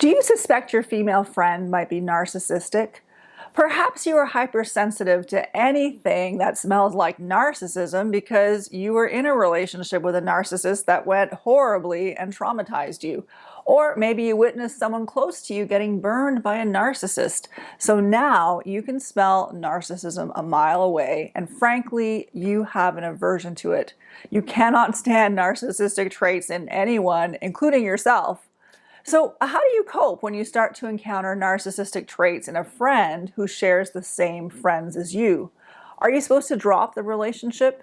Do you suspect your female friend might be narcissistic? Perhaps you are hypersensitive to anything that smells like narcissism because you were in a relationship with a narcissist that went horribly and traumatized you. Or maybe you witnessed someone close to you getting burned by a narcissist. So now you can smell narcissism a mile away, and frankly, you have an aversion to it. You cannot stand narcissistic traits in anyone, including yourself. So how do you cope when you start to encounter narcissistic traits in a friend who shares the same friends as you? Are you supposed to drop the relationship?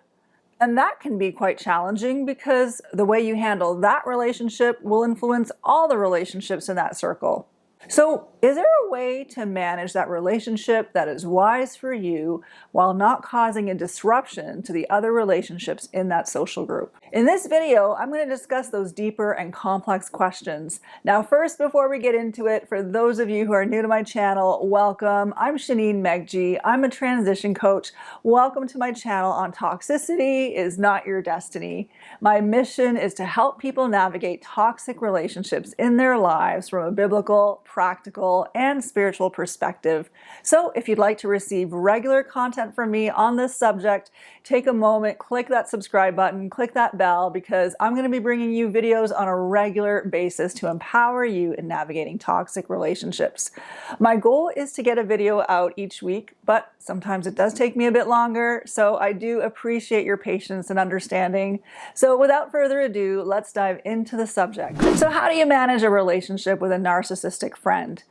And that can be quite challenging because the way you handle that relationship will influence all the relationships in that circle. So, is there a way to manage that relationship that is wise for you while not causing a disruption to the other relationships in that social group? In this video, I'm going to discuss those deeper and complex questions. Now, first, before we get into it, for those of you who are new to my channel, welcome. I'm Shaneen Megji. I'm a transition coach. Welcome to my channel on Toxicity is Not Your Destiny. My mission is to help people navigate toxic relationships in their lives from a biblical, practical, and spiritual perspective. So if you'd like to receive regular content from me on this subject, take a moment, click that subscribe button, click that bell, because I'm going to be bringing you videos on a regular basis to empower you in navigating toxic relationships. My goal is to get a video out each week, but sometimes it does take me a bit longer, so I do appreciate your patience and understanding. So without further ado, let's dive into the subject. So how do you manage a relationship with a narcissistic friend?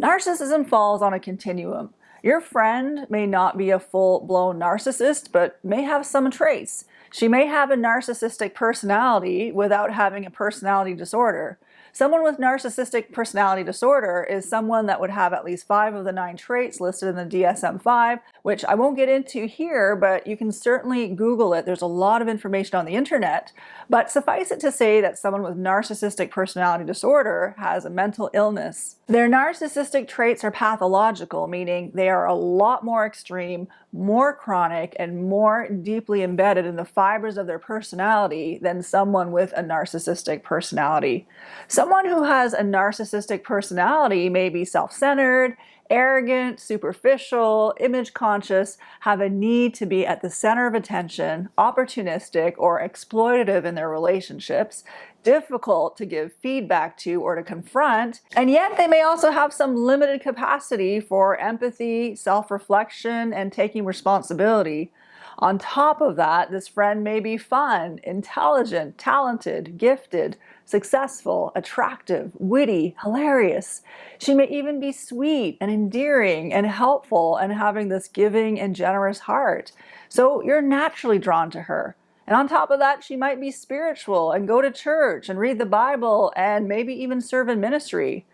Narcissism falls on a continuum. Your friend may not be a full-blown narcissist, but may have some traits. She may have a narcissistic personality without having a personality disorder. Someone with narcissistic personality disorder is someone that would have at least 5 of the 9 traits listed in the DSM-5, which I won't get into here, but you can certainly Google it. There's a lot of information on the internet. But suffice it to say that someone with narcissistic personality disorder has a mental illness. Their narcissistic traits are pathological, meaning they are a lot more extreme, more chronic, and more deeply embedded in the fibers of their personality than someone with a narcissistic personality. Someone who has a narcissistic personality may be self-centered, arrogant, superficial, image conscious, have a need to be at the center of attention, opportunistic, or exploitative in their relationships, difficult to give feedback to or to confront, and yet they may also have some limited capacity for empathy, self-reflection, and taking responsibility. On top of that, this friend may be fun, intelligent, talented, gifted, successful, attractive, witty, hilarious. She may even be sweet and endearing and helpful and having this giving and generous heart. So you're naturally drawn to her. And on top of that, she might be spiritual and go to church and read the Bible and maybe even serve in ministry.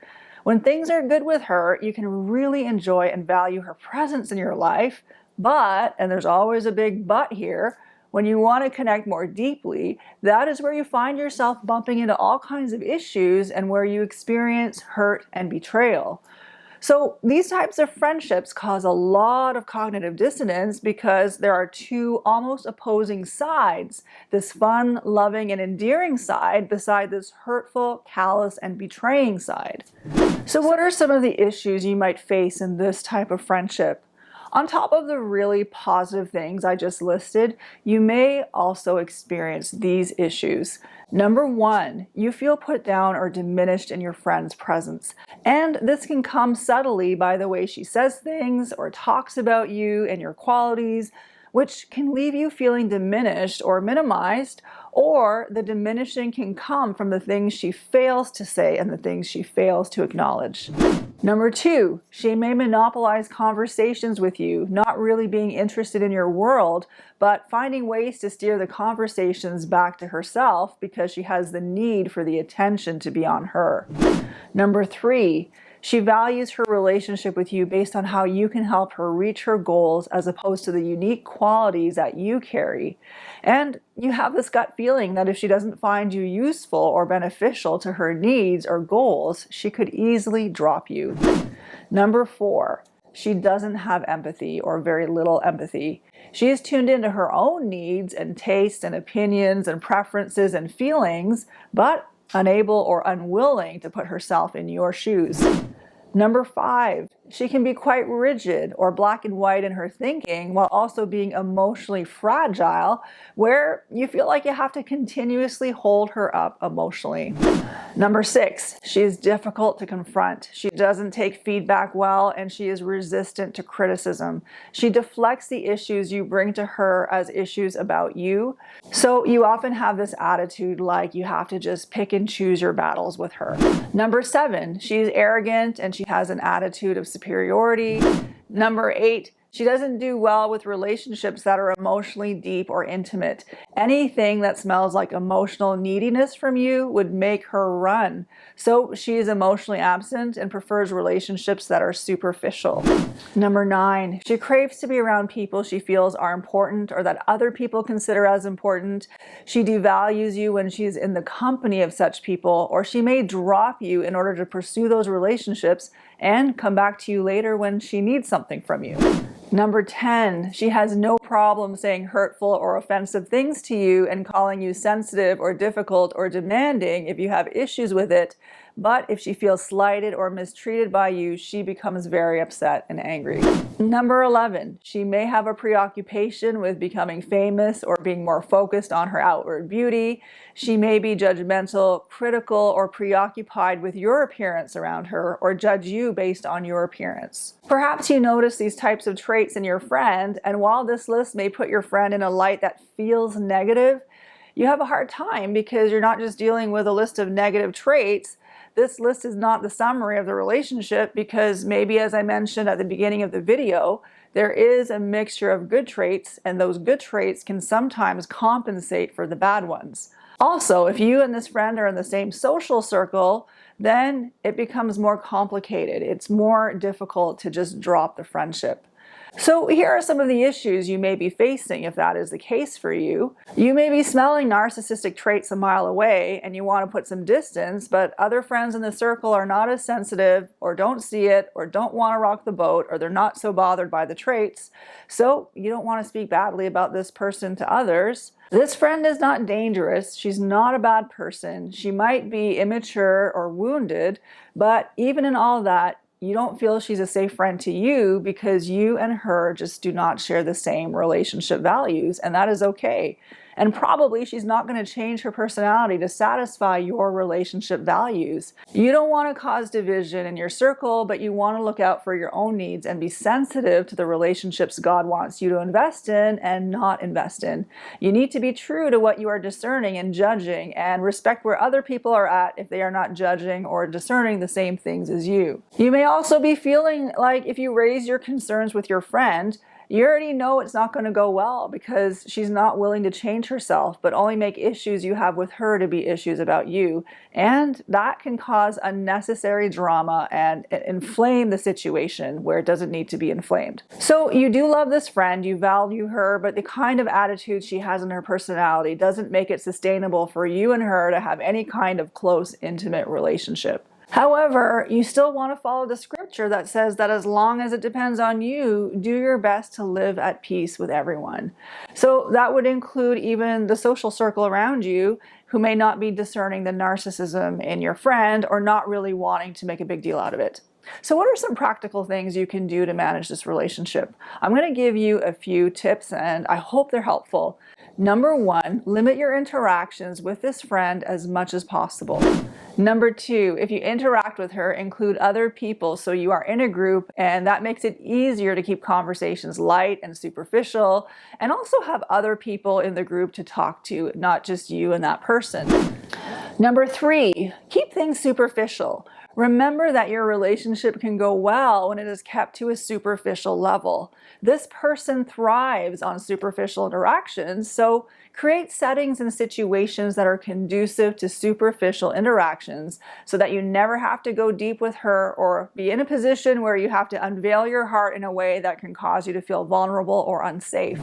When things are good with her, you can really enjoy and value her presence in your life. But, and there's always a big but here, when you want to connect more deeply, that is where you find yourself bumping into all kinds of issues and where you experience hurt and betrayal. So these types of friendships cause a lot of cognitive dissonance because there are 2 almost opposing sides, this fun, loving, and endearing side beside this hurtful, callous, and betraying side. So what are some of the issues you might face in this type of friendship? On top of the really positive things I just listed, you may also experience these issues. Number 1, you feel put down or diminished in your friend's presence. And this can come subtly by the way she says things or talks about you and your qualities, which can leave you feeling diminished or minimized, or the diminishing can come from the things she fails to say and the things she fails to acknowledge. Number 2, she may monopolize conversations with you, not really being interested in your world, but finding ways to steer the conversations back to herself because she has the need for the attention to be on her. Number 3, she values her relationship with you based on how you can help her reach her goals as opposed to the unique qualities that you carry. And you have this gut feeling that if she doesn't find you useful or beneficial to her needs or goals, she could easily drop you. Number 4, she doesn't have empathy or very little empathy. She is tuned into her own needs and tastes and opinions and preferences and feelings, but unable or unwilling to put herself in your shoes. Number 5, she can be quite rigid or black and white in her thinking while also being emotionally fragile, where you feel like you have to continuously hold her up emotionally. Number 6, she is difficult to confront. She doesn't take feedback well, and she is resistant to criticism. She deflects the issues you bring to her as issues about you. So you often have this attitude like you have to just pick and choose your battles with her. Number 7, she's arrogant and she has an attitude of superiority. Number 8, she doesn't do well with relationships that are emotionally deep or intimate. Anything that smells like emotional neediness from you would make her run. So she is emotionally absent and prefers relationships that are superficial. Number 9, she craves to be around people she feels are important or that other people consider as important. She devalues you when she's in the company of such people, or she may drop you in order to pursue those relationships and come back to you later when she needs something from you. Number 10, she has no problem saying hurtful or offensive things to you and calling you sensitive or difficult or demanding if you have issues with it. But if she feels slighted or mistreated by you, she becomes very upset and angry. Number 11, she may have a preoccupation with becoming famous or being more focused on her outward beauty. She may be judgmental, critical, or preoccupied with your appearance around her, or judge you based on your appearance. Perhaps you notice these types of traits in your friend, and while this list may put your friend in a light that feels negative, you have a hard time because you're not just dealing with a list of negative traits. This list is not the summary of the relationship because maybe, as I mentioned at the beginning of the video, there is a mixture of good traits, and those good traits can sometimes compensate for the bad ones. Also, if you and this friend are in the same social circle, then it becomes more complicated. It's more difficult to just drop the friendship. So here are some of the issues you may be facing if that is the case for you. You may be smelling narcissistic traits a mile away and you want to put some distance, but other friends in the circle are not as sensitive or don't see it or don't want to rock the boat, or they're not so bothered by the traits. So you don't want to speak badly about this person to others. This friend is not dangerous. She's not a bad person. She might be immature or wounded, but even in all that, you don't feel she's a safe friend to you because you and her just do not share the same relationship values, and that is okay. And probably she's not going to change her personality to satisfy your relationship values. You don't want to cause division in your circle, but you want to look out for your own needs and be sensitive to the relationships God wants you to invest in and not invest in. You need to be true to what you are discerning and judging, and respect where other people are at if they are not judging or discerning the same things as you. You may also be feeling like if you raise your concerns with your friend, you already know it's not going to go well because she's not willing to change herself, but only make issues you have with her to be issues about you. And that can cause unnecessary drama and inflame the situation where it doesn't need to be inflamed. So you do love this friend, you value her, but the kind of attitude she has in her personality doesn't make it sustainable for you and her to have any kind of close, intimate relationship. However, you still want to follow the scripture that says that as long as it depends on you, do your best to live at peace with everyone. So that would include even the social circle around you who may not be discerning the narcissism in your friend or not really wanting to make a big deal out of it. So what are some practical things you can do to manage this relationship? I'm going to give you a few tips and I hope they're helpful. Number 1, limit your interactions with this friend as much as possible. Number 2, if you interact with her, include other people so you are in a group, and that makes it easier to keep conversations light and superficial, and also have other people in the group to talk to, not just you and that person. Number 3, keep things superficial. Remember that your relationship can go well when it is kept to a superficial level. This person thrives on superficial interactions, so create settings and situations that are conducive to superficial interactions so that you never have to go deep with her or be in a position where you have to unveil your heart in a way that can cause you to feel vulnerable or unsafe.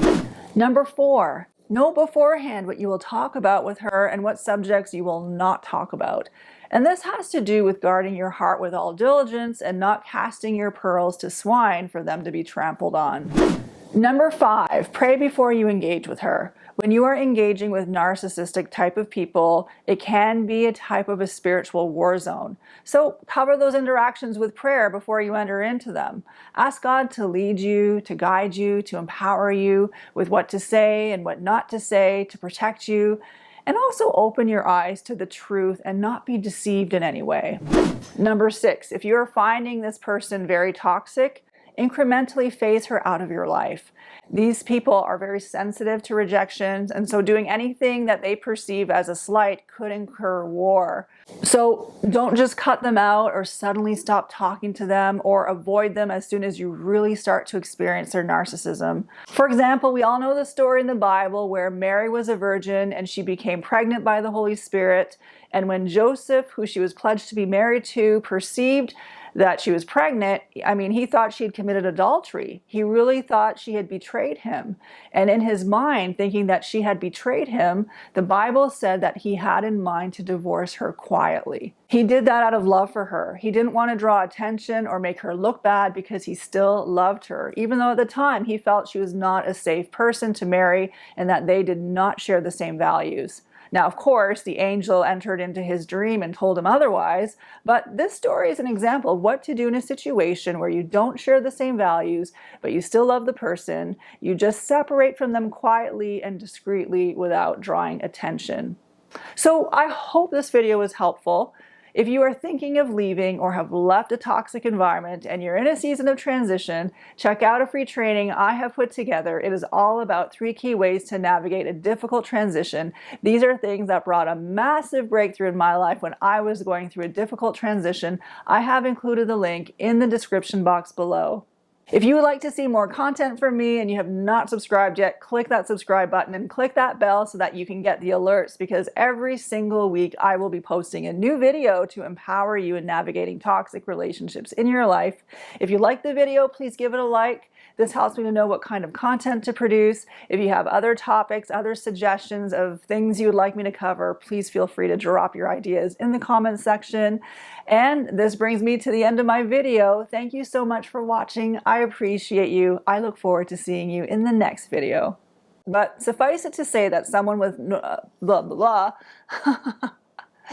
Number 4, know beforehand what you will talk about with her and what subjects you will not talk about. And this has to do with guarding your heart with all diligence and not casting your pearls to swine for them to be trampled on. Number 5, pray before you engage with her. When you are engaging with narcissistic type of people, it can be a type of a spiritual war zone. So cover those interactions with prayer before you enter into them. Ask God to lead you, to guide you, to empower you with what to say and what not to say, to protect you, and also open your eyes to the truth and not be deceived in any way. Number 6, if you're finding this person very toxic, incrementally phase her out of your life. These people are very sensitive to rejections, and so doing anything that they perceive as a slight could incur war. So don't just cut them out or suddenly stop talking to them or avoid them as soon as you really start to experience their narcissism. For example, we all know the story in the Bible where Mary was a virgin and she became pregnant by the Holy Spirit. And when Joseph, who she was pledged to be married to, perceived that she was pregnant, he thought she had committed adultery. He really thought she had betrayed him. And in his mind, thinking that she had betrayed him, the Bible said that he had in mind to divorce her quietly. He did that out of love for her. He didn't want to draw attention or make her look bad because he still loved her, even though at the time he felt she was not a safe person to marry and that they did not share the same values. Now, of course, the angel entered into his dream and told him otherwise, but this story is an example of what to do in a situation where you don't share the same values, but you still love the person. You just separate from them quietly and discreetly without drawing attention. So I hope this video was helpful. If you are thinking of leaving or have left a toxic environment and you're in a season of transition, check out a free training I have put together. It is all about 3 key ways to navigate a difficult transition. These are things that brought a massive breakthrough in my life when I was going through a difficult transition. I have included the link in the description box below. If you would like to see more content from me and you have not subscribed yet, click that subscribe button and click that bell so that you can get the alerts, because every single week I will be posting a new video to empower you in navigating toxic relationships in your life. If you like the video, please give it a like. This helps me to know what kind of content to produce. If you have other topics, other suggestions of things you would like me to cover, please feel free to drop your ideas in the comments section. And this brings me to the end of my video. Thank you so much for watching. I appreciate you. I look forward to seeing you in the next video. But suffice it to say that someone with blah, blah, blah,